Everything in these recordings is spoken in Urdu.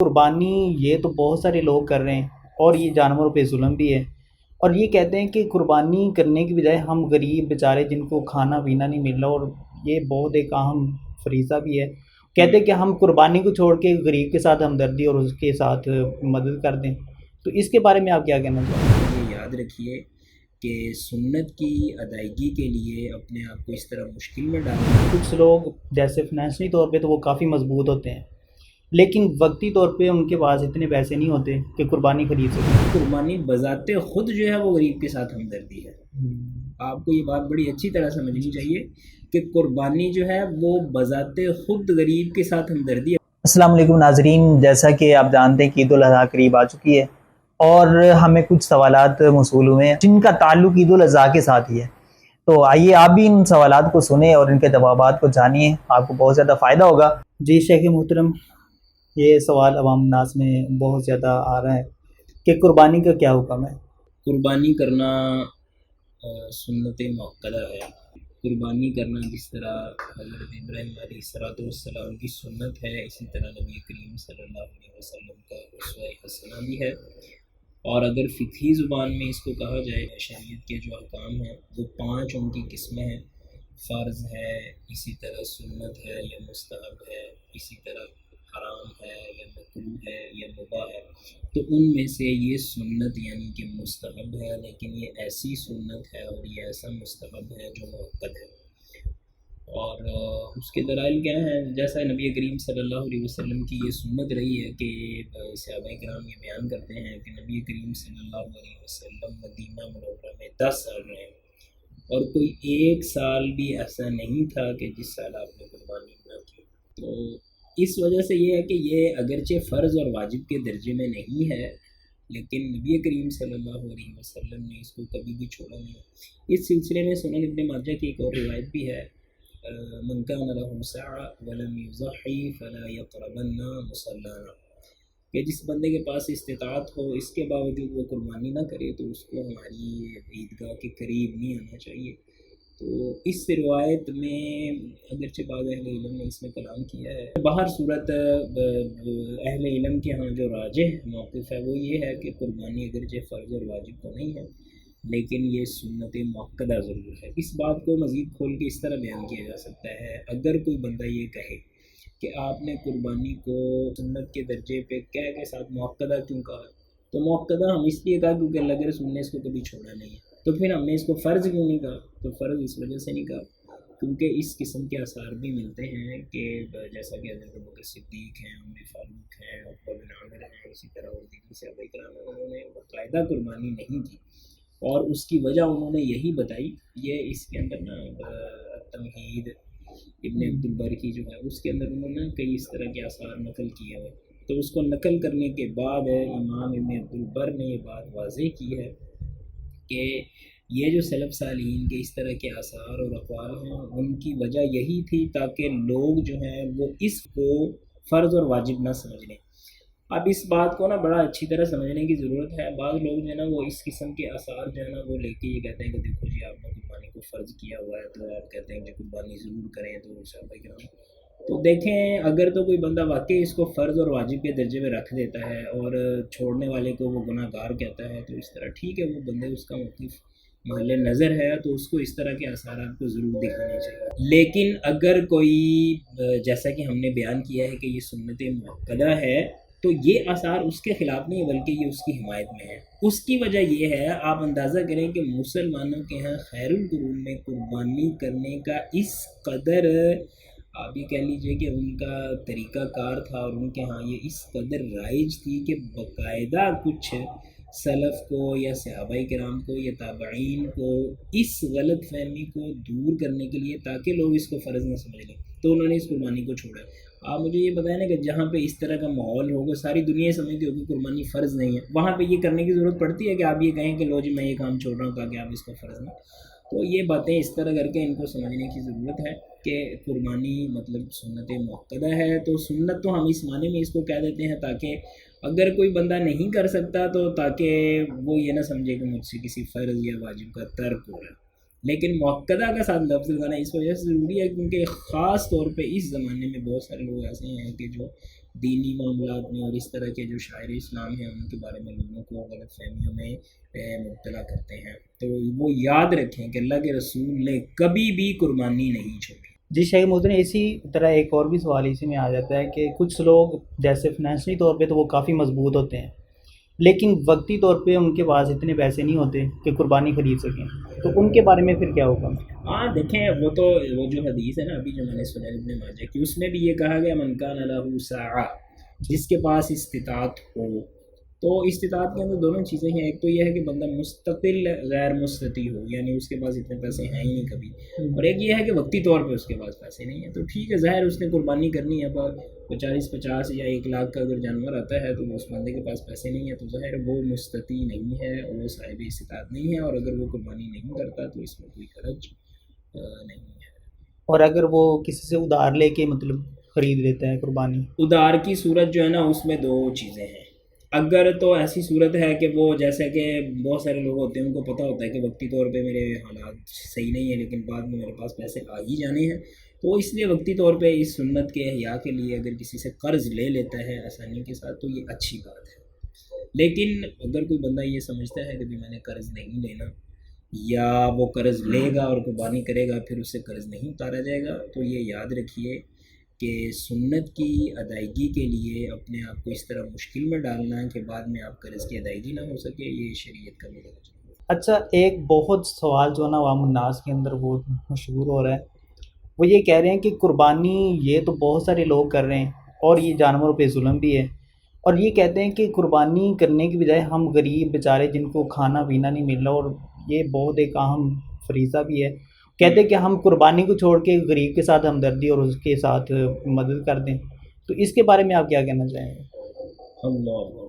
قربانی یہ تو بہت سارے لوگ کر رہے ہیں اور یہ جانوروں پہ ظلم بھی ہے، اور یہ کہتے ہیں کہ قربانی کرنے کی بجائے ہم غریب بیچارے جن کو کھانا پینا نہیں مل رہا، اور یہ بہت ایک اہم فریضہ بھی ہے، کہتے ہیں کہ ہم قربانی کو چھوڑ کے غریب کے ساتھ ہمدردی اور اس کے ساتھ مدد کر دیں، تو اس کے بارے میں آپ کیا کہنا چاہیں گے؟ یہ یاد رکھیے کہ سنت کی ادائیگی کے لیے اپنے آپ کو اس طرح مشکل میں ڈالنا. کچھ لوگ جیسے فنانشلی طور پہ تو وہ کافی مضبوط ہوتے ہیں، لیکن وقتی طور پہ ان کے پاس اتنے پیسے نہیں ہوتے کہ قربانی خرید سکیں۔ قربانی بذات خود جو ہے وہ غریب کے ساتھ ہمدردی ہے. آپ کو یہ بات بڑی اچھی طرح سمجھنی چاہیے کہ قربانی جو ہے وہ بذات خود غریب کے ساتھ ہمدردی ہے. السلام علیکم ناظرین، جیسا کہ آپ جانتے ہیں کہ عید الاضحیٰ قریب آ چکی ہے اور ہمیں کچھ سوالات موصول ہوئے ہیں جن کا تعلق عید الاضحیٰ کے ساتھ ہی ہے، تو آئیے آپ بھی ان سوالات کو سنیں اور ان کے جوابات کو جانیے، آپ کو بہت زیادہ فائدہ ہوگا۔ جی شیخ محترم، یہ سوال عوام الناس میں بہت زیادہ آ رہا ہے کہ قربانی کا کیا حکم ہے؟ قربانی کرنا سنت موقدہ ہے. قربانی کرنا جس طرح حضرت ابراہیم علیہ السلام کی سنت ہے، اسی طرح نبی کریم صلی اللہ علیہ وسلم کا اسوہ حسنہ بھی ہے. اور اگر فقہی زبان میں اس کو کہا جائے، شریعت کے جو احکام ہیں وہ 5 ان کی قسمیں ہیں: فرض ہے، اسی طرح سنت ہے یا مستحب ہے، اسی طرح حرام ہے یا مکروہ ہے یا مباح ہے. تو ان میں سے یہ سنت یعنی کہ مستحب ہے، لیکن یہ ایسی سنت ہے اور یہ ایسا مستحب ہے جو مؤکد ہے. اور اس کے دلائل کیا ہیں؟ جیسا نبی کریم صلی اللہ علیہ وسلم کی یہ سنت رہی ہے کہ صحابہ کرام یہ بیان کرتے ہیں کہ نبی کریم صلی اللہ علیہ وسلم مدینہ منورہ میں 10 سال رہے اور کوئی ایک سال بھی ایسا نہیں تھا کہ جس سال آپ نے قربانی نہ کی. تو اس وجہ سے یہ ہے کہ یہ اگرچہ فرض اور واجب کے درجے میں نہیں ہے، لیکن نبی کریم صلی اللہ علیہ وسلم نے اس کو کبھی بھی چھوڑا نہیں. اس سلسلے میں سنن ابن ماجہ کی ایک اور روایت بھی ہے: من کان له سعة ولم يضحي فلا يقربن مصلانا، کہ جس بندے کے پاس استطاعت ہو اس کے باوجود وہ قربانی نہ کرے تو اس کو ہماری عیدگاہ کے قریب نہیں آنا چاہیے. تو اس روایت میں اگرچہ بعض اہل علم نے اس میں کلام کیا ہے، باہر صورت اہل علم کے ہاں جو راجح موقف ہے وہ یہ ہے کہ قربانی اگرچہ فرض اور واجب تو نہیں ہے لیکن یہ سنت مؤکدہ ضرور ہے. اس بات کو مزید کھول کے اس طرح بیان کیا جا سکتا ہے: اگر کوئی بندہ یہ کہے کہ آپ نے قربانی کو سنت کے درجے پہ کہہ کے ساتھ مؤکدہ کیوں کہا، تو مؤکدہ ہم اس لیے کہا کیونکہ اللہ کے رسول نے اس کو کبھی چھوڑا نہیں ہے. تو پھر ہم نے اس کو فرض کیوں نہیں کہا؟ تو فرض اس وجہ سے نہیں کہا کیونکہ اس قسم کے آثار بھی ملتے ہیں کہ جیسا کہ حضرت ابوبکر صدیق ہیں، عمر فاروق ہیں، عقبہ بن عامر ہیں، اسی طرح اور دیگر صحابہ کرام ہیں، انہوں نے باقاعدہ قربانی نہیں کی اور اس کی وجہ انہوں نے یہی بتائی. یہ اس کے اندر نا تمہید ابن عبد البر کی جو ہے اس کے اندر انہوں نے کئی اس طرح کے آثار نقل کیے ہوئے. تو اس کو نقل کرنے کے بعد امام ابن عبد البر نے یہ بات واضح کی ہے کہ یہ جو سلف صالحین کے اس طرح کے آثار اور اقوال ہیں ان کی وجہ یہی تھی تاکہ لوگ جو ہیں وہ اس کو فرض اور واجب نہ سمجھ لیں. اب اس بات کو نا بڑا اچھی طرح سمجھنے کی ضرورت ہے. بعض لوگ جو ہے نا وہ اس قسم کے آثار جو ہے نا وہ لے کے یہ کہتے ہیں کہ دیکھو جی آپ نے قربانی کو فرض کیا ہوا ہے تو آپ کہتے ہیں کہ قربانی ضرور کریں. تو صحابہ کرام تو دیکھیں، اگر تو کوئی بندہ واقعی اس کو فرض اور واجب کے درجے میں رکھ دیتا ہے اور چھوڑنے والے کو وہ گناہ گار کہتا ہے تو اس طرح ٹھیک ہے، وہ بندے اس کا موقف محل نظر ہے تو اس کو اس طرح کے آثارات کو ضرور دکھانے چاہیے. لیکن اگر کوئی جیسا کہ ہم نے بیان کیا ہے کہ یہ سنت مؤکدہ ہے تو یہ آثار اس کے خلاف نہیں بلکہ یہ اس کی حمایت میں ہے. اس کی وجہ یہ ہے، آپ اندازہ کریں کہ مسلمانوں کے ہاں خیر القرون میں قربانی کرنے کا اس قدر آپ یہ کہہ لیجئے کہ ان کا طریقہ کار تھا اور ان کے ہاں یہ اس قدر رائج تھی کہ باقاعدہ کچھ سلف کو یا صحابہ کرام کو یا تابعین کو اس غلط فہمی کو دور کرنے کے لیے تاکہ لوگ اس کو فرض نہ سمجھ لیں تو انہوں نے اس قربانی کو چھوڑا. آپ مجھے یہ بتائیں نا کہ جہاں پہ اس طرح کا ماحول ہوگا، ساری دنیا سمجھتی ہوگی قربانی فرض نہیں ہے، وہاں پہ یہ کرنے کی ضرورت پڑتی ہے کہ آپ یہ کہیں کہ لو جی میں یہ کام چھوڑ رہا ہوں تاکہ آپ اس کو فرض نہ. تو یہ باتیں اس طرح کر کے ان کو سمجھنے کی ضرورت ہے کہ قربانی مطلب سنت مؤکدہ ہے. تو سنت تو ہم اس معنی میں اس کو کہہ دیتے ہیں تاکہ اگر کوئی بندہ نہیں کر سکتا تو تاکہ وہ یہ نہ سمجھے کہ مجھ سے کسی فرض یا واجب کا ترک ہو رہا ہے. لیکن مؤکدہ کا ساتھ لفظ لگانا اس وجہ سے ضروری ہے کیونکہ خاص طور پہ اس زمانے میں بہت سارے لوگ ایسے ہیں کہ جو دینی معاملات میں اور اس طرح کے جو شاعر اسلام ہیں ان کے بارے میں لوگوں کو غلط فہمیوں میں مبتلا کرتے ہیں، تو وہ یاد رکھیں کہ اللہ کے رسول نے کبھی بھی قربانی نہیں چھوڑی۔ جی شیخ محترم، اسی طرح ایک اور بھی سوال اسی میں آ جاتا ہے کہ کچھ لوگ جیسے فنانشلی طور پہ تو وہ کافی مضبوط ہوتے ہیں، لیکن وقتی طور پہ ان کے پاس اتنے پیسے نہیں ہوتے کہ قربانی خرید سکیں، تو ان کے بارے میں پھر کیا ہوگا؟ ہاں دیکھیں، وہ جو حدیث ہے نا ابھی جو میں نے سنا ابن ماجہ کی، اس میں بھی یہ کہا گیا من کان لہ سعہ، جس کے پاس استطاعت ہو۔ تو استطاعت کے اندر دونوں چیزیں ہیں، ایک تو یہ ہے کہ بندہ مستقل غیر مستطیع ہو، یعنی اس کے پاس اتنے پیسے ہیں ہی نہیں کبھی، اور ایک یہ ہے کہ وقتی طور پہ اس کے پاس پیسے نہیں ہیں، تو ٹھیک ہے، ظاہر اس نے قربانی کرنی ہے، 40-50 یا 1 لاکھ کا اگر جانور آتا ہے تو اس بندے کے پاس پیسے نہیں ہیں، تو ظاہر وہ مستطیع نہیں ہے، وہ صاحب استطاعت نہیں ہے، اور اگر وہ قربانی نہیں کرتا تو اس میں کوئی حرج نہیں ہے۔ اور اگر وہ کسی سے ادھار لے کے مطلب خرید لیتا ہے قربانی؟ ادھار کی صورت جو ہے نا اس میں 2 چیزیں ہیں۔ اگر تو ایسی صورت ہے کہ وہ جیسے کہ بہت سارے لوگ ہوتے ہیں ان کو پتہ ہوتا ہے کہ وقتی طور پہ میرے حالات صحیح نہیں ہیں لیکن بعد میں میرے پاس پیسے آ ہی جانے ہیں، تو اس لیے وقتی طور پہ اس سنت کے احیاء کے لیے اگر کسی سے قرض لے لیتا ہے آسانی کے ساتھ تو یہ اچھی بات ہے۔ لیکن اگر کوئی بندہ یہ سمجھتا ہے کہ بھی میں نے قرض نہیں لینا، یا وہ قرض لے گا اور قربانی کرے گا پھر اس سے قرض نہیں اتارا جائے گا، تو یہ یاد رکھیے کہ سنت کی ادائیگی کے لیے اپنے آپ کو اس طرح مشکل میں ڈالنا کہ بعد میں آپ قرض کی ادائیگی نہ ہو سکے، یہ شریعت کا مدارج ہے۔ اچھا، ایک بہت سوال جو ہے نا عوام الناس کے اندر بہت مشہور ہو رہا ہے، وہ یہ کہہ رہے ہیں کہ قربانی یہ تو بہت سارے لوگ کر رہے ہیں اور یہ جانوروں پہ ظلم بھی ہے، اور یہ کہتے ہیں کہ قربانی کرنے کی بجائے ہم غریب بیچارے جن کو کھانا پینا نہیں مل رہا، اور یہ بہت ایک اہم فریضہ بھی ہے، کہتے ہیں کہ ہم قربانی کو چھوڑ کے غریب کے ساتھ ہمدردی اور اس کے ساتھ مدد کر دیں، تو اس کے بارے میں آپ کیا کہنا چاہیں گے؟ اللہ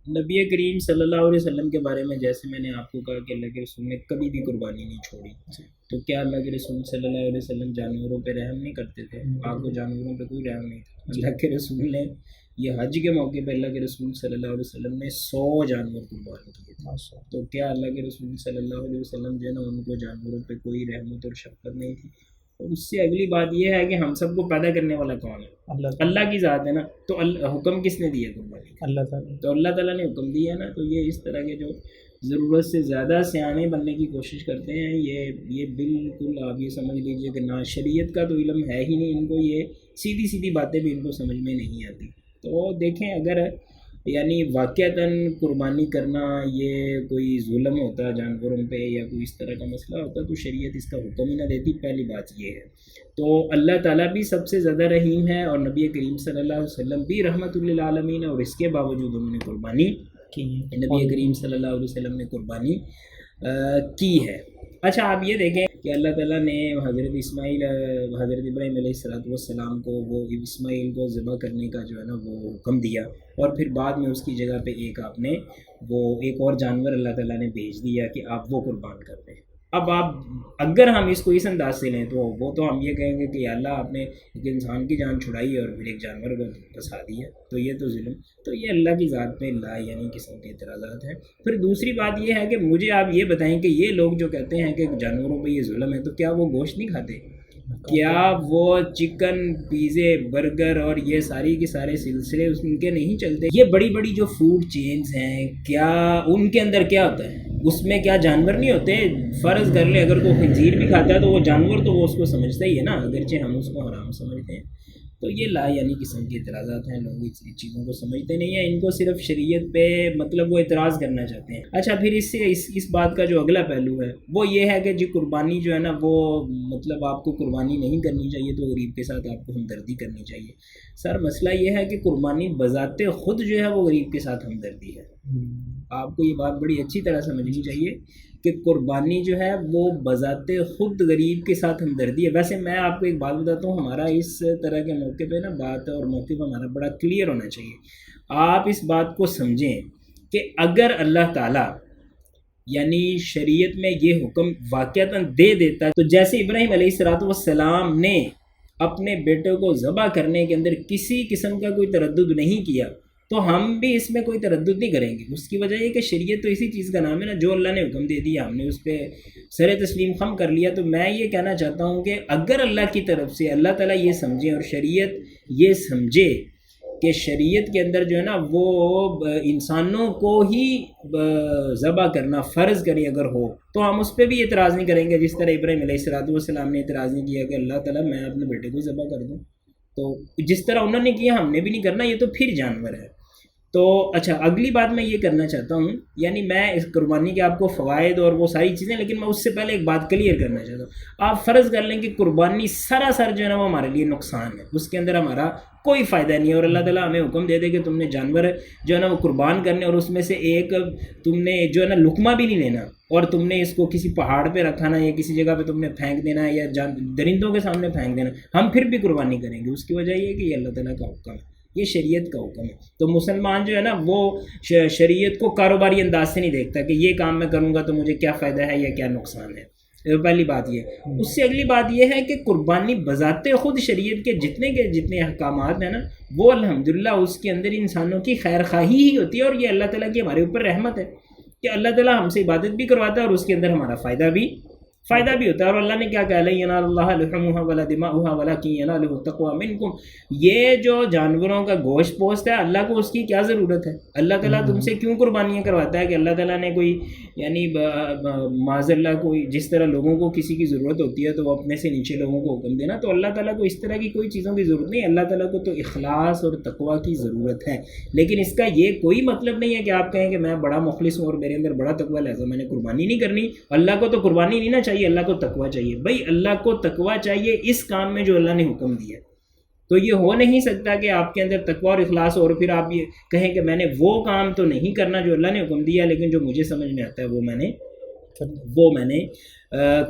نبی کریم صلی اللہ علیہ وسلم کے بارے میں جیسے میں نے آپ کو کہا کہ اللہ کے رسول نے کبھی بھی قربانی نہیں چھوڑی، تو کیا اللہ کے رسول صلی اللہ علیہ وسلم جانوروں پہ رحم نہیں کرتے تھے؟ آپ کو جانوروں پہ کوئی رحم نہیں تھا۔ اللہ کے رسول نے یہ حج کے موقع پہ اللہ کے رسول صلی اللہ علیہ وسلم نے 100 جانور قربان کیے تھے، تو کیا اللہ کے رسول صلی اللہ علیہ وسلم جو ہے نا ان کو جانوروں پہ کوئی رحمت اور شفقت نہیں تھی؟ اور اس سے اگلی بات یہ ہے کہ ہم سب کو پیدا کرنے والا کون ہے؟ اللہ کی ذات ہے نا، تو حکم کس نے دیا قربانی کا؟ اللہ تعالیٰ، تو اللہ تعالیٰ نے حکم دیا نا، تو یہ اس طرح کے جو ضرورت سے زیادہ سیانے بننے کی کوشش کرتے ہیں، یہ بالکل آپ یہ سمجھ لیجئے کہ نہ شریعت کا تو علم ہے ہی نہیں ان کو، یہ سیدھی سیدھی باتیں بھی ان کو سمجھ میں نہیں آتی۔ تو دیکھیں، اگر یعنی واقعتاً قربانی کرنا یہ کوئی ظلم ہوتا جانوروں پہ یا کوئی اس طرح کا مسئلہ ہوتا تو شریعت اس کا حکم ہی نہ دیتی، پہلی بات یہ ہے۔ تو اللہ تعالیٰ بھی سب سے زیادہ رحیم ہے، اور نبی کریم صلی اللہ علیہ وسلم بھی رحمت للعالمین، اور اس کے باوجود انہوں نے قربانی کی، نبی کریم صلی اللہ علیہ وسلم نے قربانی کی ہے۔ اچھا، آپ یہ دیکھیں کہ اللہ تعالیٰ نے حضرت ابراہیم علیہ السلام کو وہ اسماعیل کو ذبح کرنے کا جو ہے نا وہ حکم دیا، اور پھر بعد میں اس کی جگہ پہ ایک اور جانور اللہ تعالیٰ نے بھیج دیا کہ آپ وہ قربان کر دیں۔ اب اگر ہم اس کو اس انداز سے لیں تو وہ تو ہم یہ کہیں گے کہ اللہ آپ نے ایک انسان کی جان چھڑائی اور پھر ایک جانور کو پھنسا دیا، تو یہ تو ظلم، تو یہ اللہ کی ذات پہ لا یعنی قسم کے اعتراضات ہیں۔ پھر دوسری بات یہ ہے کہ مجھے آپ یہ بتائیں کہ یہ لوگ جو کہتے ہیں کہ جانوروں پہ یہ ظلم ہے، تو کیا وہ گوشت نہیں کھاتے؟ کیا وہ چکن، پیزے، برگر اور یہ ساری کے سارے سلسلے ان کے نہیں چلتے؟ یہ بڑی بڑی جو فوڈ چینز ہیں، کیا ان کے اندر کیا ہوتا ہے؟ اس میں کیا جانور نہیں ہوتے؟ فرض کر لیں اگر کوئی خنزیر بھی کھاتا ہے تو وہ جانور تو وہ اس کو سمجھتا ہی ہے نا، اگرچہ ہم اس کو حرام سمجھتے ہیں۔ تو یہ لا یعنی قسم کے اعتراضات ہیں، لوگ اس چیزوں کو سمجھتے نہیں ہیں، ان کو صرف شریعت پہ مطلب وہ اعتراض کرنا چاہتے ہیں۔ اچھا، پھر اس بات کا جو اگلا پہلو ہے وہ یہ ہے کہ قربانی جو ہے نا وہ مطلب آپ کو قربانی نہیں کرنی چاہیے تو غریب کے ساتھ آپ کو ہمدردی کرنی چاہیے۔ سر مسئلہ یہ ہے کہ قربانی بذات خود جو ہے وہ غریب کے ساتھ ہمدردی ہے۔ آپ کو یہ بات بڑی اچھی طرح سمجھنی چاہیے کہ قربانی جو ہے وہ بذات خود غریب کے ساتھ ہمدردی ہے۔ ویسے میں آپ کو ایک بات بتاتا ہوں، ہمارا اس طرح کے موقع پہ نا بات اور موقف ہمارا بڑا کلیئر ہونا چاہیے۔ آپ اس بات کو سمجھیں کہ اگر اللہ تعالیٰ یعنی شریعت میں یہ حکم واقعتاً دے دیتا ہے، تو جیسے ابراہیم علیہ السلام نے اپنے بیٹے کو ذبح کرنے کے اندر کسی قسم کا کوئی تردد نہیں کیا، تو ہم بھی اس میں کوئی تردد نہیں کریں گے۔ اس کی وجہ یہ کہ شریعت تو اسی چیز کا نام ہے نا، جو اللہ نے حکم دے دیا ہم نے اس پہ سر تسلیم خم کر لیا۔ تو میں یہ کہنا چاہتا ہوں کہ اگر اللہ کی طرف سے اللہ تعالیٰ یہ سمجھے اور شریعت یہ سمجھے کہ شریعت کے اندر جو ہے نا وہ انسانوں کو ہی ذبح کرنا فرض کرے اگر ہو تو ہم اس پہ بھی اعتراض نہیں کریں گے، جس طرح ابراہیم علیہ السلام نے اعتراض نہیں کیا کہ اللہ تعالیٰ میں اپنے بیٹے کو ذبح کر دوں، تو جس طرح انہوں نے کیا ہم نے بھی نہیں کرنا، یہ تو پھر جانور ہے۔ تو اچھا اگلی بات میں یہ کرنا چاہتا ہوں، یعنی میں اس قربانی کے آپ کو فوائد اور وہ ساری چیزیں، لیکن میں اس سے پہلے ایک بات کلیئر کرنا چاہتا ہوں۔ آپ فرض کر لیں کہ قربانی سراسر جو ہے نا وہ ہمارے لیے نقصان ہے، اس کے اندر ہمارا کوئی فائدہ نہیں ہے، اور اللہ تعالیٰ ہمیں حکم دے دے کہ تم نے جانور جو ہے نا وہ قربان کرنے، اور اس میں سے ایک تم نے جو ہے نا لقمہ بھی نہیں لینا، اور تم نے اس کو کسی پہاڑ پہ رکھانا یا کسی جگہ پہ تم نے پھینک دینا یا درندوں کے سامنے پھینک دینا، ہم پھر بھی قربانی کریں گے۔ اس کی وجہ یہ ہے کہ یہ اللہ تعالیٰ کا حکم ہے، یہ شریعت کا حکم ہے۔ تو مسلمان جو ہے نا وہ شریعت کو کاروباری انداز سے نہیں دیکھتا کہ یہ کام میں کروں گا تو مجھے کیا فائدہ ہے یا کیا نقصان ہے، پہلی بات یہ۔ اس سے اگلی بات یہ ہے کہ قربانی بذات خود شریعت کے جتنے احکامات ہیں نا وہ الحمدللہ اس کے اندر انسانوں کی خیر خواہی ہی ہوتی ہے، اور یہ اللہ تعالیٰ کی ہمارے اوپر رحمت ہے کہ اللہ تعالیٰ ہم سے عبادت بھی کرواتا ہے اور اس کے اندر ہمارا فائدہ بھی ہوتا ہے۔ اور اللہ نے کیا کہا، لن ینال اللہ لحومها ولا دماؤها ولکن ینالہ التقوی منکم، یہ جو جانوروں کا گوشت پوست ہے اللہ کو اس کی کیا ضرورت ہے؟ اللہ تعالیٰ تم سے کیوں قربانیاں کرواتا ہے کہ اللہ تعالیٰ نے کوئی یعنی معاذ اللہ کوئی جس طرح لوگوں کو کسی کی ضرورت ہوتی ہے تو وہ اپنے سے نیچے لوگوں کو حکم دینا، تو اللہ تعالیٰ کو اس طرح کی کوئی چیزوں کی ضرورت نہیں، اللہ تعالیٰ کو تو اخلاص اور تقوی کی ضرورت ہے۔ لیکن اس کا یہ کوئی مطلب نہیں ہے کہ آپ کہیں کہ میں بڑا مخلص ہوں اور میرے اندر بڑا تقوی ہے لہٰذا میں نے قربانی نہیں کرنی۔ اللہ کو تو قربانی نہیں نا چاہیے، اللہ کو تقوی چاہیے۔ بھائی اللہ کو تقوی چاہیے اس کام میں جو اللہ نے حکم دیا، تو یہ ہو نہیں سکتا کہ آپ کے اندر تقوی اور اخلاص اور پھر آپ یہ کہیں کہ میں نے وہ کام تو نہیں کرنا جو اللہ نے حکم دیا، لیکن جو مجھے سمجھ میں آتا ہے وہ میں نے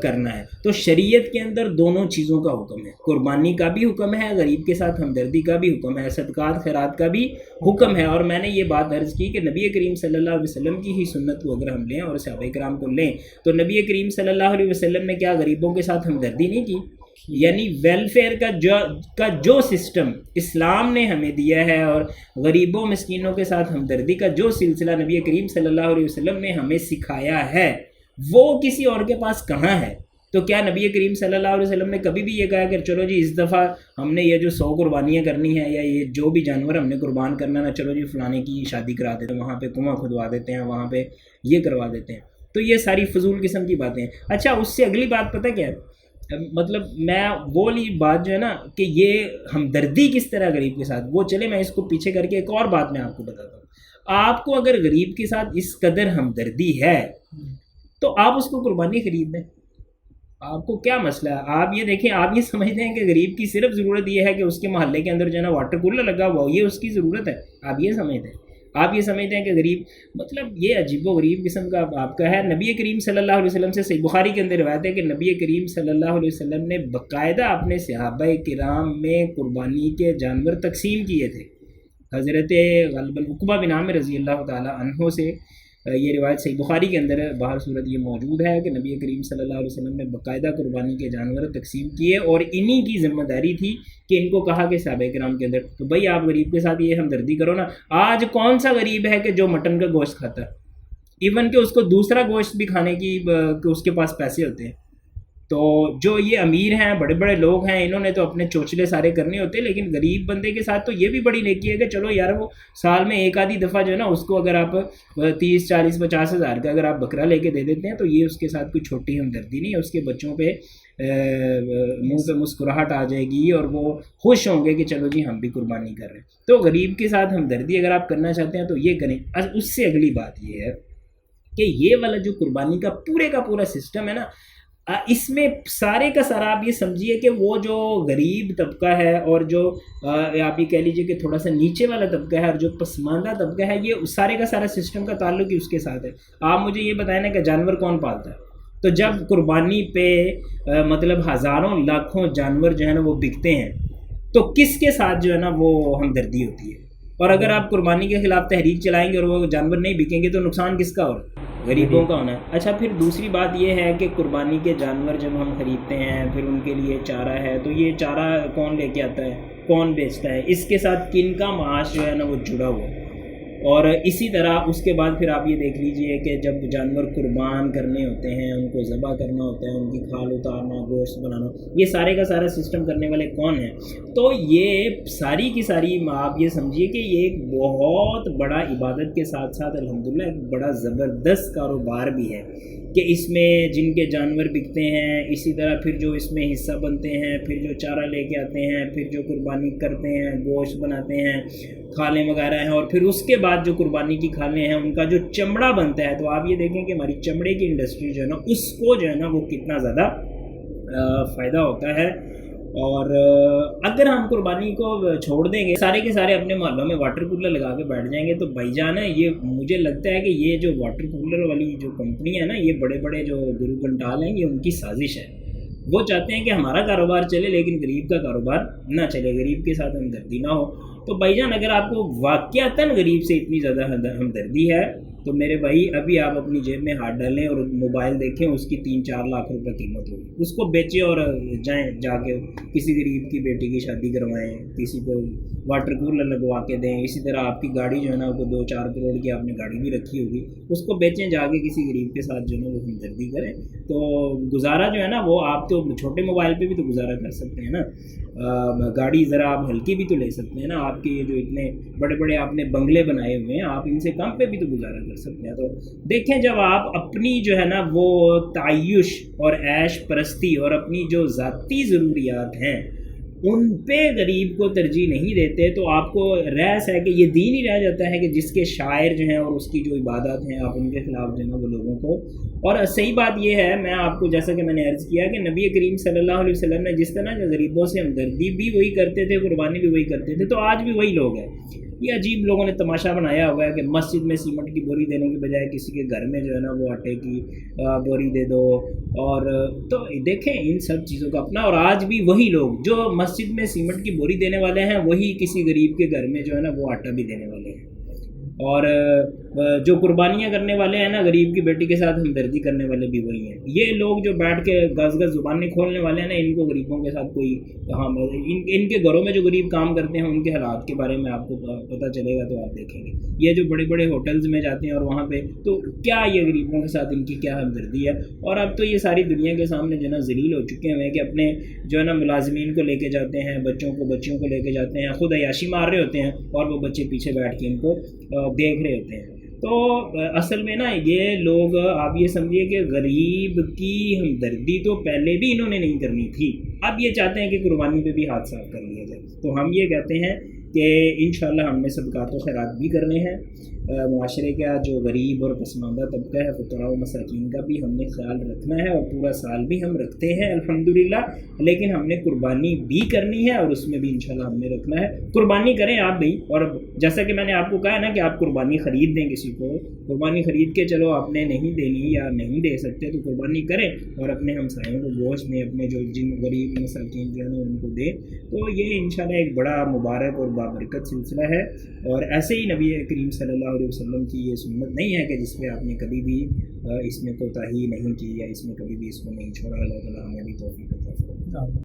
کرنا ہے۔ تو شریعت کے اندر دونوں چیزوں کا حکم ہے، قربانی کا بھی حکم ہے، غریب کے ساتھ ہمدردی کا بھی حکم ہے، صدقات خیرات کا بھی حکم ہے۔ اور میں نے یہ بات عرض کی کہ نبی کریم صلی اللہ علیہ وسلم کی ہی سنت کو اگر ہم لیں اور صحابہ کرام کو لیں تو نبی کریم صلی اللہ علیہ وسلم نے کیا غریبوں کے ساتھ ہمدردی نہیں کی؟ یعنی ویلفیئر کا جو سسٹم اسلام نے ہمیں دیا ہے اور غریبوں مسکینوں کے ساتھ ہمدردی کا جو سلسلہ نبی کریم صلی اللہ علیہ وسلم نے ہمیں سکھایا ہے وہ کسی اور کے پاس کہاں ہے؟ تو کیا نبی کریم صلی اللہ علیہ وسلم نے کبھی بھی یہ کہا کہ چلو جی اس دفعہ ہم نے یہ جو 100 قربانیاں کرنی ہیں یا یہ جو بھی جانور ہم نے قربان کرنا نا، چلو جی فلانے کی شادی کرا دیتے ہیں، وہاں پہ کنواں کھدوا دیتے ہیں، وہاں پہ یہ کروا دیتے ہیں؟ تو یہ ساری فضول قسم کی باتیں ہیں۔ اچھا اس سے اگلی بات پتہ کیا ہے، مطلب میں وہ لی بات جو ہے نا کہ یہ ہمدردی کس طرح غریب کے ساتھ، وہ چلے میں اس کو پیچھے کر کے ایک اور بات میں آپ کو بتاتا ہوں۔ آپ کو اگر غریب کے ساتھ اس قدر ہمدردی ہے تو آپ اس کو قربانی خرید دیں، آپ کو کیا مسئلہ ہے؟ آپ یہ دیکھیں، آپ یہ سمجھتے ہیں کہ غریب کی صرف ضرورت یہ ہے کہ اس کے محلے کے اندر جو ہے نا واٹر کولر لگا ہوا، یہ اس کی ضرورت ہے؟ آپ یہ سمجھتے ہیں کہ غریب مطلب یہ عجیب و غریب قسم کا آپ کا ہے۔ نبی کریم صلی اللہ علیہ وسلم سے صحیح بخاری کے اندر روایت ہے کہ نبی کریم صلی اللہ علیہ وسلم نے باقاعدہ اپنے صحابہ کرام میں قربانی کے جانور تقسیم کیے تھے۔ حضرت غالباً عقبہ بن عامر رضی اللہ تعالیٰ عنہ سے یہ روایت صحیح بخاری کے اندر باہر صورت یہ موجود ہے کہ نبی کریم صلی اللہ علیہ وسلم نے باقاعدہ قربانی کے جانور تقسیم کیے، اور انہی کی ذمہ داری تھی کہ ان کو کہا کہ صحابہ کرام کے اندر تو بھائی آپ غریب کے ساتھ یہ ہمدردی کرو نا۔ آج کون سا غریب ہے کہ جو مٹن کا گوشت کھاتا ہے، ایون کہ اس کو دوسرا گوشت بھی کھانے کی اس کے پاس پیسے ہوتے ہیں؟ تو جو یہ امیر ہیں، بڑے بڑے لوگ ہیں، انہوں نے تو اپنے چوچلے سارے کرنے ہوتے ہیں، لیکن غریب بندے کے ساتھ تو یہ بھی بڑی نیکی ہے کہ چلو یار وہ سال میں ایک آدھی دفعہ جو ہے نا اس کو اگر آپ 30 40 50 ہزار کا اگر آپ بکرا لے کے دے دیتے ہیں تو یہ اس کے ساتھ کوئی چھوٹی ہمدردی نہیں ہے، اس کے بچوں پہ منہ پہ مسکراہٹ آ جائے گی اور وہ خوش ہوں گے کہ چلو جی ہم بھی قربانی کر رہے ہیں۔ تو غریب کے ساتھ ہمدردی اگر آپ کرنا چاہتے ہیں تو یہ کریں۔ اس سے اگلی بات یہ ہے کہ یہ والا جو قربانی کا پورا سسٹم ہے نا، اس میں سارے کا سارا آپ یہ سمجھیے کہ وہ جو غریب طبقہ ہے اور جو آپ یہ کہہ لیجئے کہ تھوڑا سا نیچے والا طبقہ ہے اور جو پسماندہ طبقہ ہے، یہ سارے کا سارا سسٹم کا تعلق ہی اس کے ساتھ ہے۔ آپ مجھے یہ بتائیں نا کہ جانور کون پالتا ہے؟ تو جب قربانی پہ مطلب ہزاروں لاکھوں جانور جو ہے نا وہ بکتے ہیں تو کس کے ساتھ جو ہے نا وہ ہمدردی ہوتی ہے؟ اور اگر آپ قربانی کے خلاف تحریک چلائیں گے اور وہ جانور نہیں بکیں گے تو نقصان کس کا ہو رہا ہے؟ غریبوں کا ہونا ہے۔ اچھا پھر دوسری بات یہ ہے کہ قربانی کے جانور جب ہم خریدتے ہیں پھر ان کے لیے چارہ ہے، تو یہ چارہ کون لے کے آتا ہے، کون بیچتا ہے، اس کے ساتھ کن کا معاش جو ہے نا وہ جڑا ہوا ہے؟ اور اسی طرح اس کے بعد پھر آپ یہ دیکھ لیجئے کہ جب جانور قربان کرنے ہوتے ہیں، ان کو ذبح کرنا ہوتا ہے، ان کی کھال اتارنا، گوشت بنانا، یہ سارے کا سارا سسٹم کرنے والے کون ہیں؟ تو یہ ساری کی ساری آپ یہ سمجھیے کہ یہ ایک بہت بڑا عبادت کے ساتھ ساتھ الحمدللہ ایک بڑا زبردست کاروبار بھی ہے کہ اس میں جن کے جانور بکتے ہیں، اسی طرح پھر جو اس میں حصہ بنتے ہیں، پھر جو چارہ لے کے آتے ہیں، پھر جو قربانی کرتے ہیں، گوشت بناتے ہیں، کھالیں وغیرہ ہیں، اور پھر اس کے بعد جو قربانی کی کھالیں ہیں ان کا جو چمڑا بنتا ہے، تو آپ یہ دیکھیں کہ ہماری چمڑے کی انڈسٹری جو ہے نا، اس کو جو ہے نا وہ کتنا زیادہ فائدہ ہوتا ہے۔ اور اگر ہم قربانی کو چھوڑ دیں گے، سارے کے سارے اپنے محلوں میں واٹر کولر لگا کے بیٹھ جائیں گے، تو بھائی جان ہے یہ مجھے لگتا ہے کہ یہ جو واٹر کولر والی جو کمپنی ہے نا، یہ بڑے بڑے جو گرو گھنٹال ہیں، یہ ان کی سازش ہے۔ وہ چاہتے ہیں کہ ہمارا کاروبار چلے لیکن غریب کا کاروبار نہ چلے، غریب کے ساتھ ہمدردی نہ ہو۔ تو بھائی جان اگر آپ کو واقعتاً غریب سے اتنی زیادہ ہمدردی ہے تو میرے بھائی ابھی آپ اپنی جیب میں ہاتھ ڈالیں اور موبائل دیکھیں، اس کی 3-4 لاکھ روپے قیمت ہوگی، اس کو بیچیں اور جائیں جا کے کسی غریب کی بیٹی کی شادی کروائیں، کسی کو واٹر کولر لگوا کے دیں۔ اسی طرح آپ کی گاڑی جو ہے نا، وہ 2-4 کروڑ کی آپ نے گاڑی بھی رکھی ہوگی، اس کو بیچیں جا کے کسی غریب کے ساتھ جو ہے نا وہ ہمدردی کریں۔ تو گزارا جو ہے نا وہ آپ تو چھوٹے موبائل پہ بھی تو گزارا کر سکتے ہیں نا، گاڑی ذرا آپ ہلکی بھی تو لے سکتے ہیں نا، آپ کے یہ جو اتنے بڑے بڑے آپ نے بنگلے بنائے ہوئے ہیں، آپ ان سے کم پہ بھی تو گزارا کر سکتے ہیں۔ تو دیکھیں جب آپ اپنی جو ہے نا وہ تعیش اور عیش پرستی اور اپنی جو ذاتی ضروریات ہیں ان پہ غریب کو ترجیح نہیں دیتے، تو آپ کو رہس ہے کہ یہ دین ہی رہ جاتا ہے کہ جس کے شاعر جو ہیں اور اس کی جو عبادات ہیں آپ ان کے خلاف جو ہے نا وہ لوگوں کو۔ اور صحیح بات یہ ہے، میں آپ کو جیسا کہ میں نے عرض کیا کہ نبی کریم صلی اللہ علیہ وسلم نے جس طرح غریبوں سے ہمدردی بھی وہی کرتے تھے، قربانی بھی وہی کرتے تھے، تو آج بھی وہی لوگ ہیں۔ یہ عجیب لوگوں نے تماشا بنایا ہوا ہے کہ مسجد میں سیمنٹ کی بوری دینے کے بجائے کسی کے گھر میں جو ہے نا وہ آٹے کی بوری دے دو، اور تو دیکھیں ان سب چیزوں کا اپنا۔ اور آج بھی وہی لوگ جو مسجد میں سیمنٹ کی بوری دینے والے ہیں، وہی کسی غریب کے گھر میں جو ہے نا وہ آٹا بھی دینے والے ہیں، اور جو قربانیاں کرنے والے ہیں نا، غریب کی بیٹی کے ساتھ ہمدردی کرنے والے بھی وہی ہیں۔ یہ لوگ جو بیٹھ کے گز گز زبانیں کھولنے والے ہیں نا، ان کو غریبوں کے ساتھ کوئی ان کے گھروں میں جو غریب کام کرتے ہیں ان کے حالات کے بارے میں آپ کو پتہ چلے گا تو آپ دیکھیں گے۔ یہ جو بڑے بڑے ہوٹلز میں جاتے ہیں اور وہاں پہ تو کیا یہ غریبوں کے ساتھ ان کی کیا ہمدردی ہے۔ اور اب تو یہ ساری دنیا کے سامنے جو ہے نا ذلیل ہو چکے ہیں کہ اپنے جو ہے نا ملازمین کو لے کے جاتے ہیں، بچیوں کو لے کے جاتے ہیں، خود عیاشی مار رہے ہوتے ہیں اور وہ بچے پیچھے بیٹھ کے ان کو دیکھ رہے ہوتے ہیں۔ تو اصل میں نا یہ لوگ آپ یہ سمجھیے کہ غریب کی ہمدردی تو پہلے بھی انہوں نے نہیں کرنی تھی، اب یہ چاہتے ہیں کہ قربانی پہ بھی ہاتھ صاف کر لیا جائے۔ تو ہم یہ کہتے ہیں کہ انشاءاللہ ہم نے صدقات و خیرات بھی کرنے ہیں، معاشرے کا جو غریب اور پسماندہ طبقہ ہے، فقراء و مساکین کا بھی ہم نے خیال رکھنا ہے، اور پورا سال بھی ہم رکھتے ہیں الحمدللہ، لیکن ہم نے قربانی بھی کرنی ہے اور اس میں بھی انشاءاللہ ہم نے رکھنا ہے۔ قربانی کریں آپ بھی، اور جیسا کہ میں نے آپ کو کہا نا کہ آپ قربانی خرید دیں کسی کو، قربانی خرید کے چلو آپ نے نہیں دینی یا نہیں دے سکتے تو قربانی کریں اور اپنے ہمسایوں کو گوشت میں اپنے جو جن غریب مساکین جو ہیں ان کو دیں، تو یہ انشاءاللہ ایک بڑا مبارک اور بابرکت سلسلہ ہے۔ اور ایسے ہی نبی کریم صلی اللہ علیہ وسلم کی یہ سنت نہیں ہے کہ جس پہ آپ نے کبھی بھی اس میں کوتاہی نہیں کی یا اس میں کبھی بھی اس کو نہیں چھوڑا۔ اللہ تعالیٰ ہمیں بھی توفیق عطا فرمائے۔